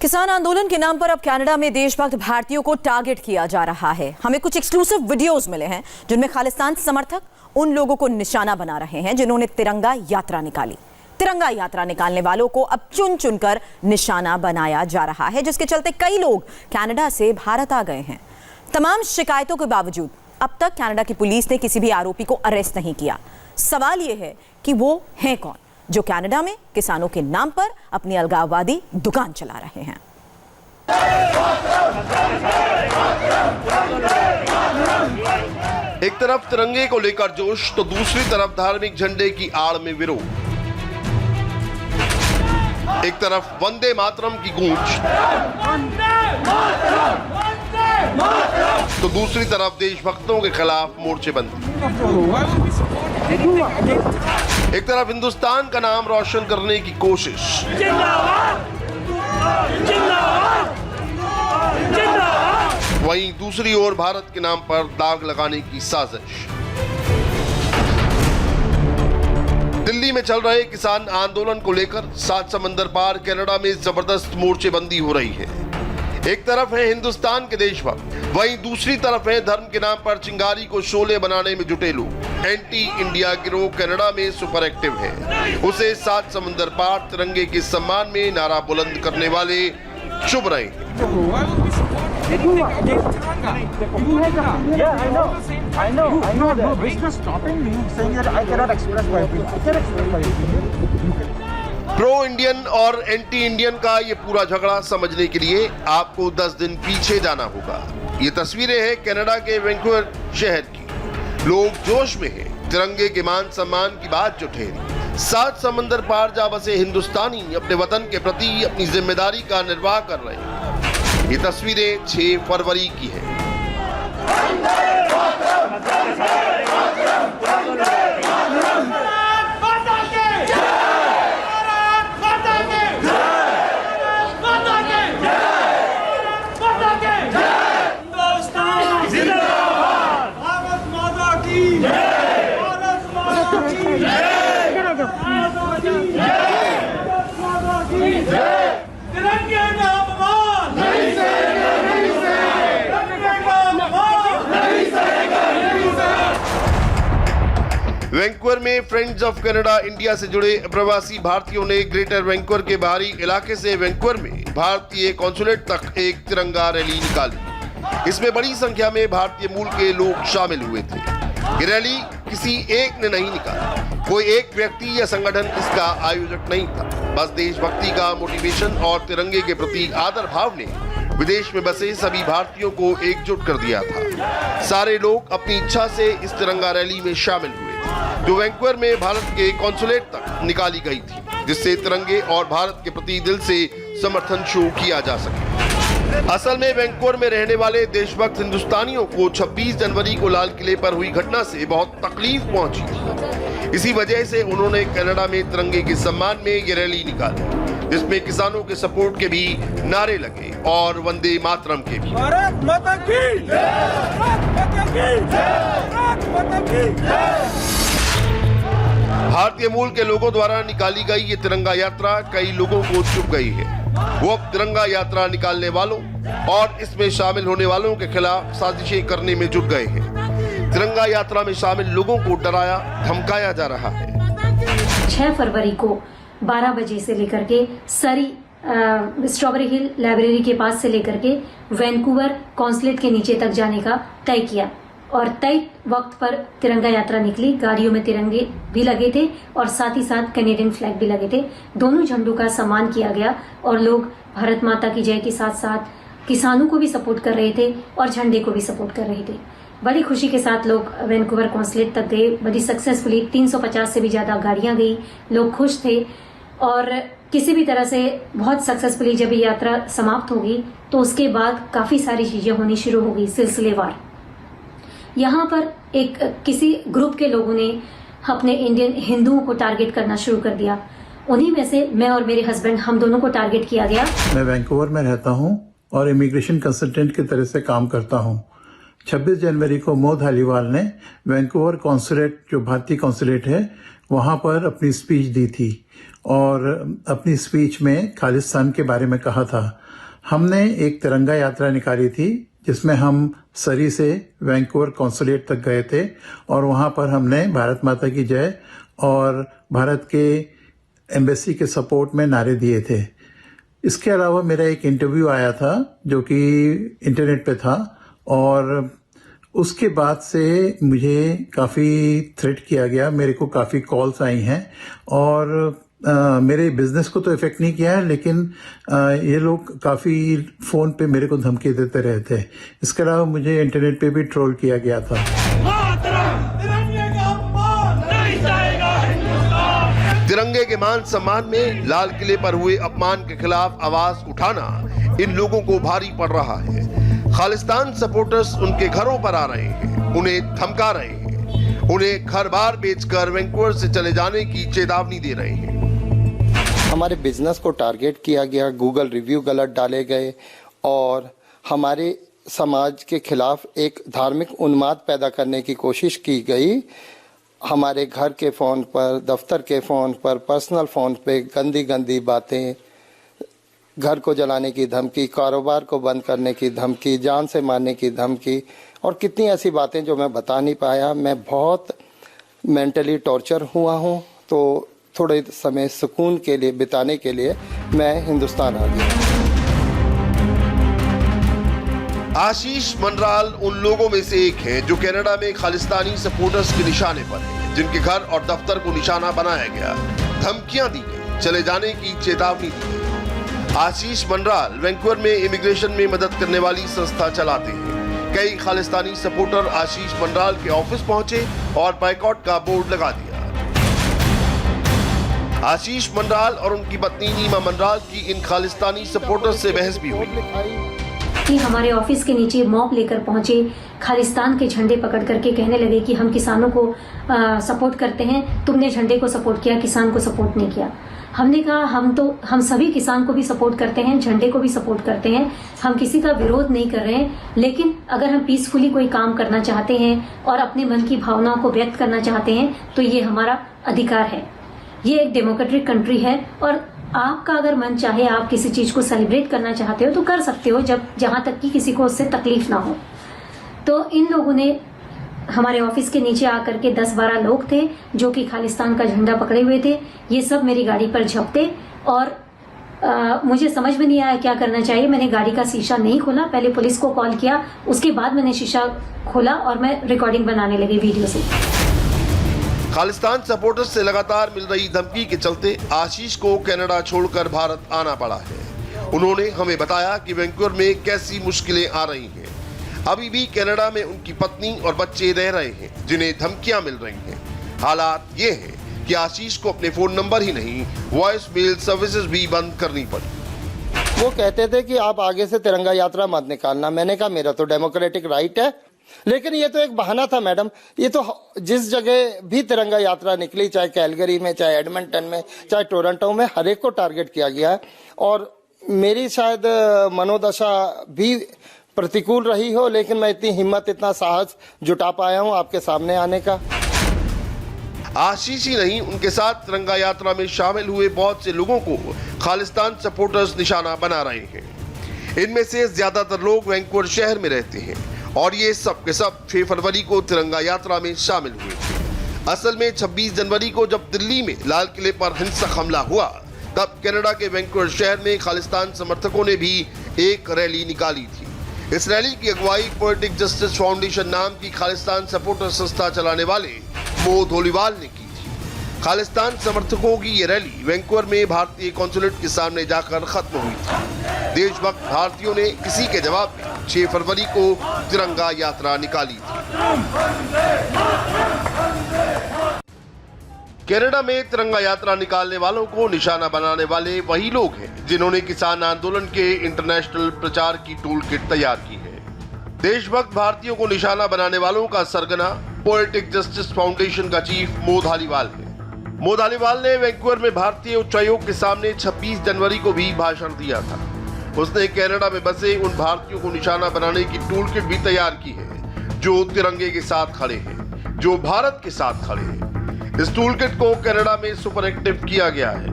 किसान आंदोलन के नाम पर अब कनाडा में देशभक्त भारतीयों को टारगेट किया जा रहा है। हमें कुछ एक्सक्लूसिव वीडियोस मिले हैं जिनमें खालिस्तान समर्थक उन लोगों को निशाना बना रहे हैं जिन्होंने तिरंगा यात्रा निकाली। तिरंगा यात्रा निकालने वालों को अब चुन चुनकर निशाना बनाया जा रहा है, जिसके चलते कई लोग कनाडा से भारत आ गए हैं। तमाम शिकायतों के बावजूद अब तक कनाडा की पुलिस ने किसी भी आरोपी को अरेस्ट नहीं किया। सवाल यह है कि वो हैं कौन जो कनाडा में किसानों के नाम पर अपनी अलगाववादी दुकान चला रहे हैं। एक तरफ तिरंगे को लेकर जोश तो दूसरी तरफ धार्मिक झंडे की आड़ में विरोध। एक तरफ वंदे मातरम की गूंज तो दूसरी तरफ देशभक्तों के खिलाफ मोर्चेबंदी। एक तरफ हिंदुस्तान का नाम रोशन करने की कोशिश, वहीं दूसरी ओर भारत के नाम पर दाग लगाने की साजिश। दिल्ली में चल रहे किसान आंदोलन को लेकर 7 समंदर पार कनाडा में जबरदस्त मोर्चेबंदी हो रही है। एक तरफ है हिंदुस्तान के देशभक्त, वहीं दूसरी तरफ है धर्म के नाम पर चिंगारी को शोले बनाने में जुटे लोग। एंटी इंडिया गिरोह कनाडा में सुपर एक्टिव है। उसे 7 समंदर पार तिरंगे के सम्मान में नारा बुलंद करने वाले चुभ रहे हैं। प्रो इंडियन और एंटी इंडियन का ये पूरा झगड़ा समझने के लिए आपको 10 दिन पीछे जाना होगा। ये तस्वीरें हैं कनाडा के वैंकूवर शहर की। लोग जोश में हैं, तिरंगे के मान सम्मान की बात जो ठहरी। 7 समंदर पार जा बसे हिंदुस्तानी अपने वतन के प्रति अपनी जिम्मेदारी का निर्वाह कर रहे हैं। ये तस्वीरें 6 फरवरी की है। वैंकूवर में फ्रेंड्स ऑफ कनाडा इंडिया से जुड़े प्रवासी भारतीयों ने ग्रेटर वैंकूवर के बाहरी इलाके से वैंकूवर में भारतीय कॉन्सुलेट तक एक तिरंगा रैली निकाली। इसमें बड़ी संख्या में भारतीय मूल के लोग शामिल हुए थे। ये रैली किसी एक ने नहीं निकाला, कोई एक व्यक्ति या संगठन इसका आयोजक नहीं था। बस देशभक्ति का मोटिवेशन और तिरंगे के प्रति आदर भाव ने विदेश में बसे सभी भारतीयों को एकजुट कर दिया था। सारे लोग अपनी इच्छा से इस तिरंगा रैली में शामिल हुए जो वैंकूवर में भारत के कॉन्सुलेट तक निकाली गई थी, जिससे तिरंगे और भारत के प्रति दिल से समर्थन शो किया जा सके। असल में वैंकूवर में रहने वाले देशभक्त हिंदुस्तानियों को 26 जनवरी को लाल किले पर हुई घटना से बहुत तकलीफ पहुंची थी। इसी वजह से उन्होंने कनाडा में तिरंगे के सम्मान में ये रैली निकाली, जिसमें किसानों के सपोर्ट के भी नारे लगे और वंदे मातरम के भी। भारत माता की जय! भारत माता की जय! भारत माता की जय! भारतीय मूल के लोगों द्वारा निकाली गई ये तिरंगा यात्रा कई लोगों को चुभ गई है। वो अब तिरंगा यात्रा निकालने वालों और इसमें शामिल होने वालों के खिलाफ साजिशें करने में जुट गए हैं। तिरंगा यात्रा में शामिल लोगों को डराया धमकाया जा रहा है। 6 फरवरी को 12 बजे से लेकर के सरी स्ट्रॉबेरी हिल लाइब्रेरी के पास से लेकर के वैंकूवर कॉन्सुलेट के नीचे तक जाने का तय किया और तय वक्त पर तिरंगा यात्रा निकली। गाड़ियों में तिरंगे भी लगे थे और साथ ही साथ कैनेडियन फ्लैग भी लगे थे। दोनों झंडों का सम्मान किया गया और लोग भारत माता की जय के साथ साथ किसानों को भी सपोर्ट कर रहे थे और झंडे को भी सपोर्ट कर रहे थे। बड़ी खुशी के साथ लोग वैंकूवर कॉन्सुलेट तक गए। बड़ी सक्सेसफुली 350 से भी ज्यादा गाड़ियां गई। लोग खुश थे और किसी भी तरह से बहुत सक्सेसफुली जब ये यात्रा समाप्त होगी तो उसके बाद काफी सारी चीजें होनी शुरू हो गई सिलसिलेवार। यहाँ पर एक किसी ग्रुप के लोगों ने अपने इंडियन हिंदुओं को टारगेट करना शुरू कर दिया। उन्हीं में से मैं और मेरे हस्बैंड हम दोनों को टारगेट किया गया। मैं वैंकूवर में रहता हूँ और इमिग्रेशन कंसल्टेंट की तरह से काम करता हूँ। 26 जनवरी को मोद धालीवाल ने वैंकूवर कॉन्सुलेट, जो भारतीय कॉन्सुलेट है, वहाँ पर अपनी स्पीच दी थी और अपनी स्पीच में खालिस्तान के बारे में कहा था। हमने एक तिरंगा यात्रा निकाली थी जिसमें हम सरी से वैंकूवर कॉन्सुलेट तक गए थे और वहां पर हमने भारत माता की जय और भारत के एम्बेसी के सपोर्ट में नारे दिए थे। इसके अलावा मेरा एक इंटरव्यू आया था जो कि इंटरनेट पे था और उसके बाद से मुझे काफ़ी थ्रेट किया गया, मेरे को काफ़ी कॉल्स आई हैं और मेरे बिजनेस को तो इफेक्ट नहीं किया है, लेकिन ये लोग काफ़ी फ़ोन पे मेरे को धमकी देते रहते हैं। इसके अलावा मुझे इंटरनेट पे भी ट्रोल किया गया था। तिरंगे के मान सम्मान में लाल किले पर हुए अपमान के खिलाफ आवाज उठाना इन लोगों को भारी पड़ रहा है। खालिस्तान सपोर्टर्स उनके घरों पर आ रहे हैं, उन्हें धमका रहे हैं, उन्हें घर बार बेचकर वैंकूवर से चले जाने की चेतावनी दे रहे हैं। हमारे बिजनेस को टारगेट किया गया, गूगल रिव्यू गलत डाले गए और हमारे समाज के खिलाफ एक धार्मिक उन्माद पैदा करने की कोशिश की गई। हमारे घर के फ़ोन पर, दफ्तर के फ़ोन पर, पर्सनल फ़ोन पे गंदी गंदी बातें, घर को जलाने की धमकी, कारोबार को बंद करने की धमकी, जान से मारने की धमकी और कितनी ऐसी बातें जो मैं बता नहीं पाया। मैं बहुत मेंटली टॉर्चर हुआ हूँ, तो थोड़े समय सुकून के लिए बिताने के लिए मैं हिंदुस्तान आ गया। आशीष मनराल उन लोगों में से एक है जो कनाडा में खालिस्तानी सपोर्टर्स के निशाने पर है, जिनके घर और दफ्तर को निशाना बनाया गया, धमकियां दी गई, चले जाने की चेतावनी दी गई। आशीष मनराल वैंकूवर में इमिग्रेशन में मदद करने वाली संस्था चलाते हैं। कई खालिस्तानी सपोर्टर आशीष मनराल के ऑफिस पहुंचे और बाइकआउट का बोर्ड लगा दिया। आशीष मनराल और उनकी पत्नी नीमा मनराल की इन खालिस्तानी सपोर्टर्स से बहस भी हुई कि हमारे ऑफिस के नीचे मॉब लेकर पहुंचे, खालिस्तान के झंडे पकड़ करके कहने लगे कि हम किसानों को सपोर्ट करते हैं, तुमने झंडे को सपोर्ट किया, किसान को सपोर्ट नहीं किया। हमने कहा हम सभी किसान को भी सपोर्ट करते हैं, झंडे को भी सपोर्ट करते हैं, हम किसी का विरोध नहीं कर रहे हैं, लेकिन अगर हम पीसफुली कोई काम करना चाहते हैं और अपने मन की भावनाओं को व्यक्त करना चाहते हैं तो ये हमारा अधिकार है। ये एक डेमोक्रेटिक कंट्री है और आपका अगर मन चाहे, आप किसी चीज को सेलिब्रेट करना चाहते हो तो कर सकते हो, जहां तक कि किसी को उससे तकलीफ ना हो। तो इन लोगों ने हमारे ऑफिस के नीचे आकर के 10-12 लोग थे जो कि खालिस्तान का झंडा पकड़े हुए थे। ये सब मेरी गाड़ी पर झपटे और मुझे समझ में नहीं आया क्या करना चाहिए। मैंने गाड़ी का शीशा नहीं खोला, पहले पुलिस को कॉल किया, उसके बाद मैंने शीशा खोला और मैं रिकॉर्डिंग बनाने लगी वीडियो से। खालिस्तान सपोर्टर्स से लगातार मिल रही धमकी के चलते आशीष को कनाडा छोड़कर भारत आना पड़ा है। उन्होंने हमें बताया कि वैंकूवर में कैसी मुश्किलें आ रही हैं। अभी भी कनाडा में उनकी पत्नी और बच्चे रह रहे हैं जिन्हें धमकियां मिल रही हैं। हालात ये हैं कि आशीष को अपने फोन नंबर ही नहीं, वॉइस मेल सर्विसेज भी बंद करनी पड़ी। वो कहते थे कि आप आगे से तिरंगा यात्रा मत निकालना। मैंने कहा मेरा तो डेमोक्रेटिक राइट है, लेकिन ये तो एक बहाना था मैडम। ये तो जिस जगह भी तिरंगा यात्रा निकली, चाहे कैलगरी में, चाहे एडमंटन में, चाहे टोरंटो में, हर एक को टारगेट किया गया है और मेरी शायद मनोदशा भी प्रतिकूल रही हो, लेकिन मैं इतनी हिम्मत, इतना साहस जुटा पाया हूं आपके सामने आने का। आशीष ही नहीं, उनके साथ तिरंगा यात्रा में शामिल हुए बहुत से लोगों को खालिस्तान सपोर्टर्स निशाना बना रहे हैं। इनमें से ज्यादातर लोग वैंकूवर शहर में रहते हैं और ये सब के सब 6 फरवरी को तिरंगा यात्रा में शामिल हुए थे। असल में 26 जनवरी को जब दिल्ली में लाल किले पर हिंसक हमला हुआ, तब कनाडा के वैंकूवर शहर में खालिस्तान समर्थकों ने भी एक रैली निकाली थी। इस रैली की अगुवाई पोएटिक जस्टिस फाउंडेशन नाम की खालिस्तान सपोर्टर संस्था चलाने वाले मो धोलीवाल ने की थी। खालिस्तान समर्थकों की ये रैली वैंकूवर में भारतीय कॉन्सुलेट के सामने जाकर खत्म हुई थी। देशभक्त भारतीयों ने इसी के जवाब में 6 फरवरी को तिरंगा यात्रा निकाली थी। कनाडा में तिरंगा यात्रा निकालने वालों को निशाना बनाने वाले वही लोग हैं जिन्होंने किसान आंदोलन के इंटरनेशनल प्रचार की टूल किट तैयार की है। देशभक्त भारतीयों को निशाना बनाने वालों का सरगना पोएटिक जस्टिस फाउंडेशन का चीफ मो धालीवाल है। मो धालीवाल ने वैंकूवर में भारतीय उच्चायोग के सामने 26 जनवरी को भी भाषण दिया था। उसने कनाडा में बसे उन भारतीयों को निशाना बनाने की टूल किट भी तैयार की है जो तिरंगे के साथ खड़े हैं, जो भारत के साथ खड़े हैं। इस टूल किट को कनाडा में सुपर एक्टिव किया गया है।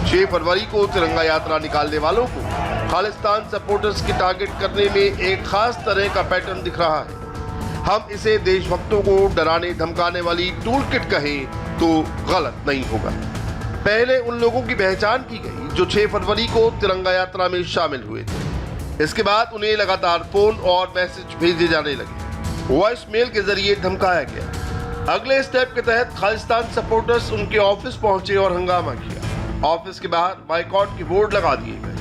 6 फरवरी को तिरंगा यात्रा निकालने वालों को खालिस्तान सपोर्टर्स की टारगेट करने में एक खास तरह का पैटर्न दिख रहा है। हम इसे देशभक्तों को डराने धमकाने वाली टूल किट कहें तो गलत नहीं होगा। पहले उन लोगों की पहचान की गई जो 6 फरवरी को तिरंगा यात्रा में शामिल हुए थे। इसके बाद उन्हें लगातार फोन और मैसेज भेजे जाने लगे, वॉइस मेल के जरिए धमकाया गया। अगले स्टेप के तहत खालिस्तान सपोर्टर्स उनके ऑफिस पहुंचे और हंगामा किया। ऑफिस के बाहर बाइकॉट के बोर्ड लगा दिए गए।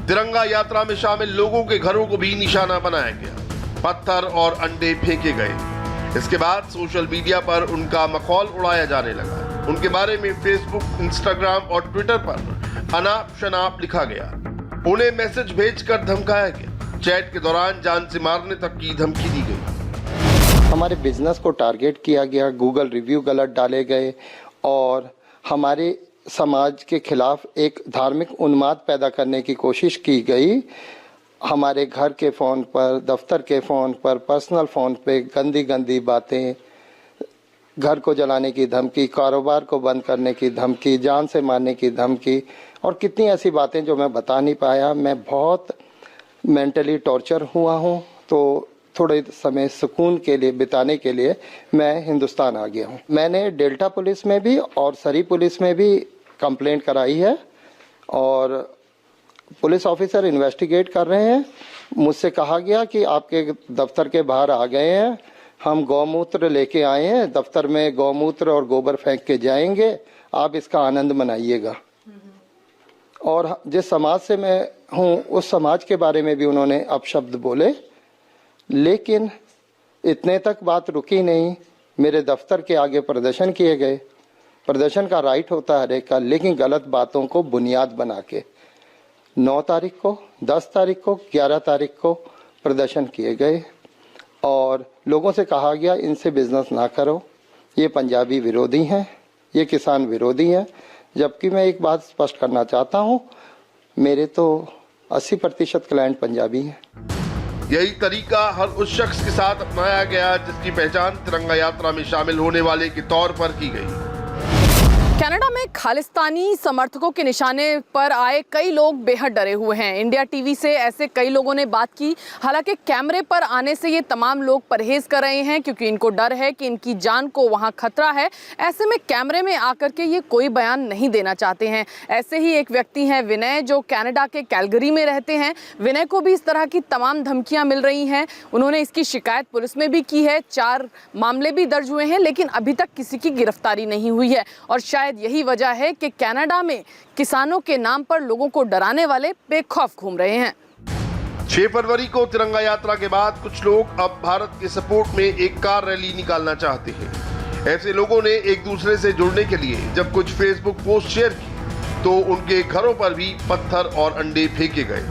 तिरंगा यात्रा में शामिल लोगों के घरों को भी निशाना बनाया गया। पत्थर और अंडे फेंके गए। इसके बाद सोशल मीडिया पर उनका मखौल उड़ाया जाने लगा। उनके बारे में फेसबुक, इंस्टाग्राम और ट्विटर पर अनाप शनाप लिखा गया। उन्हें मैसेज भेजकर धमकाया गया। चैट के दौरान जान से मारने तक की धमकी दी गई। हमारे बिजनेस को टारगेट किया गया, गूगल रिव्यू गलत डाले गए और हमारे समाज के खिलाफ एक धार्मिक उन्माद पैदा करने की कोशिश की गई। हमारे घर के फ़ोन पर, दफ्तर के फ़ोन पर, पर्सनल फ़ोन पे गंदी गंदी बातें, घर को जलाने की धमकी, कारोबार को बंद करने की धमकी, जान से मारने की धमकी और कितनी ऐसी बातें जो मैं बता नहीं पाया। मैं बहुत मेंटली टॉर्चर हुआ हूँ, तो थोड़े समय सुकून के लिए बिताने के लिए मैं हिंदुस्तान आ गया हूँ। मैंने डेल्टा पुलिस में भी और सरी पुलिस में भी कंप्लेंट कराई है और पुलिस ऑफिसर इन्वेस्टिगेट कर रहे हैं। मुझसे कहा गया कि आपके दफ्तर के बाहर आ गए हैं, हम गौमूत्र लेके आए हैं, दफ्तर में गौमूत्र और गोबर फेंक के जाएंगे, आप इसका आनंद मनाइएगा। और जिस समाज से मैं हूँ उस समाज के बारे में भी उन्होंने अपशब्द बोले, लेकिन इतने तक बात रुकी नहीं। मेरे दफ्तर के आगे प्रदर्शन किए गए। प्रदर्शन का राइट होता है हर एक का, लेकिन गलत बातों को बुनियाद बना के 9 तारीख को, 10 तारीख को, 11 तारीख को प्रदर्शन किए गए और लोगों से कहा गया इनसे बिजनेस ना करो, ये पंजाबी विरोधी हैं, ये किसान विरोधी हैं। जबकि मैं एक बात स्पष्ट करना चाहता हूँ, मेरे तो 80% क्लाइंट पंजाबी हैं। यही तरीका हर उस शख्स के साथ अपनाया गया जिसकी पहचान तिरंगा यात्रा में शामिल होने वाले के तौर पर की गई। कनाडा में खालिस्तानी समर्थकों के निशाने पर आए कई लोग बेहद डरे हुए हैं। इंडिया टीवी से ऐसे कई लोगों ने बात की। हालांकि कैमरे पर आने से ये तमाम लोग परहेज कर रहे हैं क्योंकि इनको डर है कि इनकी जान को वहां खतरा है। ऐसे में कैमरे में आकर के ये कोई बयान नहीं देना चाहते हैं। ऐसे ही एक व्यक्ति हैं विनय, जो कनाडा के कैलगरी में रहते हैं। विनय को भी इस तरह की तमाम धमकियां मिल रही हैं। उन्होंने इसकी शिकायत पुलिस में भी की है। 4 मामले भी दर्ज हुए हैं, लेकिन अभी तक किसी की गिरफ्तारी नहीं हुई है। और शायद यही वजह है कि कनाडा में किसानों के नाम पर लोगों को डराने वाले बेखौफ घूम रहे हैं। 6 फरवरी को तिरंगा यात्रा के बाद कुछ लोग अब भारत के सपोर्ट में एक कार रैली निकालना चाहते हैं। ऐसे लोगों ने एक दूसरे से जुड़ने के लिए जब कुछ फेसबुक पोस्ट शेयर की तो उनके घरों पर भी पत्थर और अंडे फेंके गए।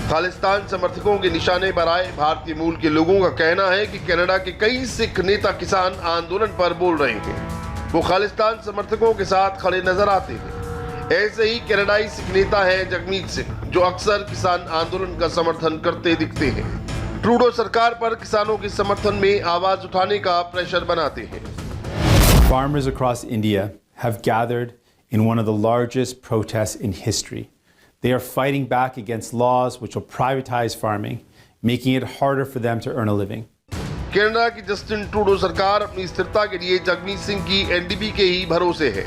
खालिस्तान समर्थकों के निशाने पर आए भारतीय मूल के लोगों का कहना है कि कनाडा के कई सिख नेता किसान आंदोलन पर बोल रहे हैं। वो खालिस्तान समर्थकों के साथ खड़े नजर आते हैं। ऐसे ही कनाडाई सिख नेता है जगमीत सिंह, जो अक्सर किसान आंदोलन का समर्थन करते दिखते हैं। ट्रूडो सरकार पर किसानों के समर्थन में आवाज उठाने का प्रेशर बनाते हैं। Farmers across India have gathered in one of the largest protests in history. They are fighting back against laws which will privatize farming, making it harder for them to earn a living. Canada की Justin Trudeau सरकार अपनी स्थिरता के लिए जगमीत सिंह की NDP के ही भरोसे है।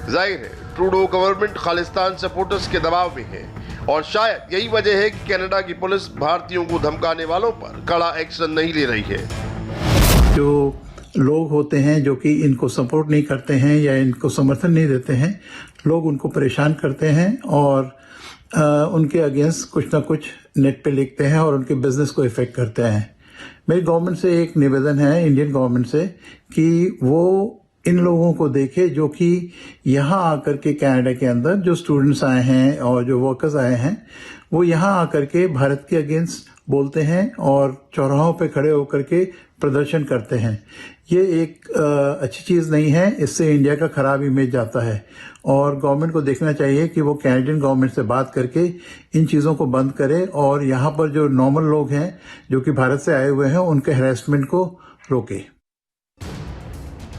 जाहिर है ट्रूडो गवर्नमेंट खालिस्तान सपोर्टर्स के दबाव में है और शायद यही वजह है कि कनाडा की पुलिस भारतीयों को धमकाने वालों पर कड़ा एक्शन नहीं ले रही है। जो लोग होते हैं जो कि इनको सपोर्ट नहीं करते हैं या इनको समर्थन नहीं देते हैं, लोग उनको परेशान करते हैं और उनके अगेंस्ट कुछ ना कुछ नेट पे लिखते हैं और उनके बिजनेस को इफेक्ट करते हैं। मेरी गवर्नमेंट से एक निवेदन है, इंडियन गवर्नमेंट से, कि वो इन लोगों को देखे जो कि यहाँ आकर के कनाडा के अंदर जो स्टूडेंट्स आए हैं और जो वर्कर्स आए हैं, वो यहाँ आकर के भारत के अगेंस्ट बोलते हैं और चौराहों पे खड़े होकर के प्रदर्शन करते हैं। ये एक अच्छी चीज़ नहीं है। इससे इंडिया का खराब इमेज जाता है और गवर्नमेंट को देखना चाहिए कि वो कैनेडियन गवर्नमेंट से बात करके इन चीज़ों को बंद करे और यहाँ पर जो नॉर्मल लोग हैं जो कि भारत से आए हुए हैं उनके हैरेसमेंट को रोके।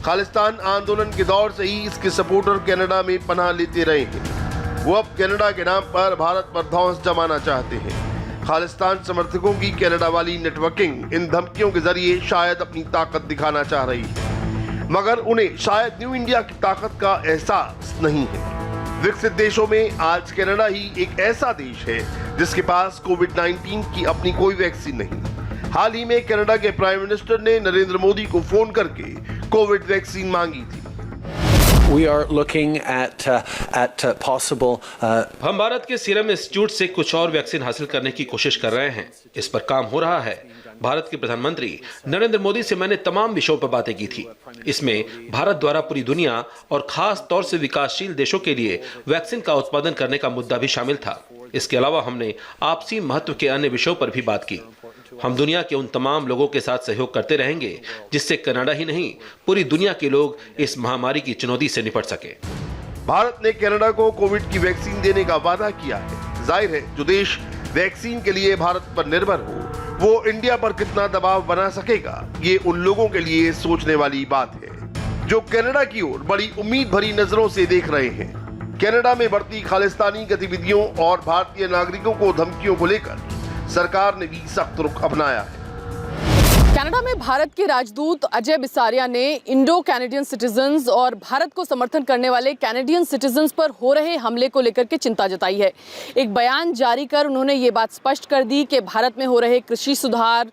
खालिस्तान आंदोलन के दौर से ही इसके सपोर्टर कनाडा में पनाह लेते रहे हैं। वो अब कनाडा के नाम पर भारत पर धौंस जमाना चाहते हैं। खालिस्तान समर्थकों की कनाडा वाली नेटवर्किंग इन धमकियों के जरिए शायद अपनी ताकत दिखाना चाह रही है, मगर उन्हें शायद न्यू इंडिया की ताकत का एहसास नहीं है। विकसित देशों में आज कनाडा ही एक ऐसा देश है जिसके पास कोविड-19 की अपनी कोई वैक्सीन नहीं। हाल ही में कनाडा के प्राइम मिनिस्टर ने नरेंद्र मोदी को फोन करके कोविड वैक्सीन मांगी थी। We are looking at possible. हम भारत के सीरम इंस्टीट्यूट से कुछ और वैक्सीन हासिल करने की कोशिश कर रहे हैं। इस पर काम हो रहा है। भारत के प्रधानमंत्री नरेंद्र मोदी से मैंने तमाम विषयों पर बातें की थी। इसमें भारत द्वारा पूरी दुनिया और खास तौर से विकासशील देशों के लिए वैक्सीन का उत्पादन करने का मुद्दा भी शामिल था। इसके अलावा हमने आपसी महत्व के अन्य विषयों पर भी बात की। हम दुनिया के उन तमाम लोगों के साथ सहयोग करते रहेंगे जिससे कनाडा ही नहीं पूरी दुनिया के लोग इस महामारी की चुनौती से निपट सके। भारत ने कनाडा को कोविड की वैक्सीन देने का वादा किया है। जाहिर है जो देश वैक्सीन के लिए भारत पर निर्भर हो वो इंडिया पर कितना दबाव बना सकेगा, ये उन लोगों के लिए सोचने वाली बात है जो कनाडा की ओर बड़ी उम्मीद भरी नजरों से देख रहे हैं। कनाडा में बढ़ती खालिस्तानी गतिविधियों और भारतीय नागरिकों को धमकियों को लेकर सरकार ने भी सख्त रुख अपनाया है। कनाडा में भारत के राजदूत अजय बिसारिया ने इंडो कैनेडियन सिटीजन्स और भारत को समर्थन करने वाले कैनेडियन सिटीजन्स पर हो रहे हमले को लेकर के चिंता जताई है। एक बयान जारी कर उन्होंने ये बात स्पष्ट कर दी कि भारत में हो रहे कृषि सुधार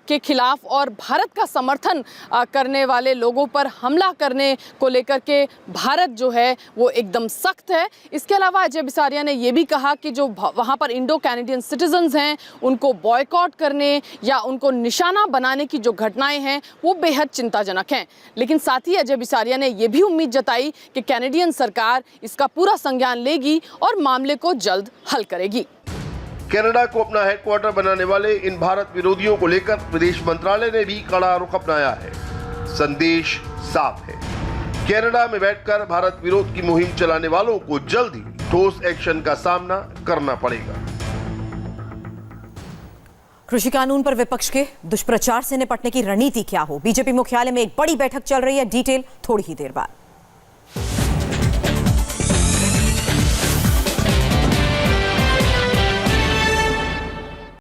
के खिलाफ और भारत का समर्थन करने वाले लोगों पर हमला करने को लेकर के भारत जो है वो एकदम सख्त है। इसके अलावा अजय बिसारिया ने ये भी कहा कि जो वहाँ पर इंडो कैनेडियन सिटीजन्स हैं उनको बॉयकॉट करने या उनको निशाना बनाने की जो घटनाएं हैं वो बेहद चिंताजनक हैं। लेकिन साथ ही अजय बिसारिया ने ये भी उम्मीद जताई कि कैनेडियन सरकार इसका पूरा संज्ञान लेगी और मामले को जल्द हल करेगी। कनाडा को अपना हेडक्वार्टर बनाने वाले इन भारत विरोधियों को लेकर विदेश मंत्रालय ने भी कड़ा रुख अपनाया है। संदेश साफ है, कनाडा में बैठकर भारत विरोध की मुहिम चलाने वालों को जल्द ही ठोस एक्शन का सामना करना पड़ेगा। कृषि कानून पर विपक्ष के दुष्प्रचार से निपटने की रणनीति क्या हो? बीजेपी मुख्यालय में एक बड़ी बैठक चल रही है। डिटेल थोड़ी ही देर बाद।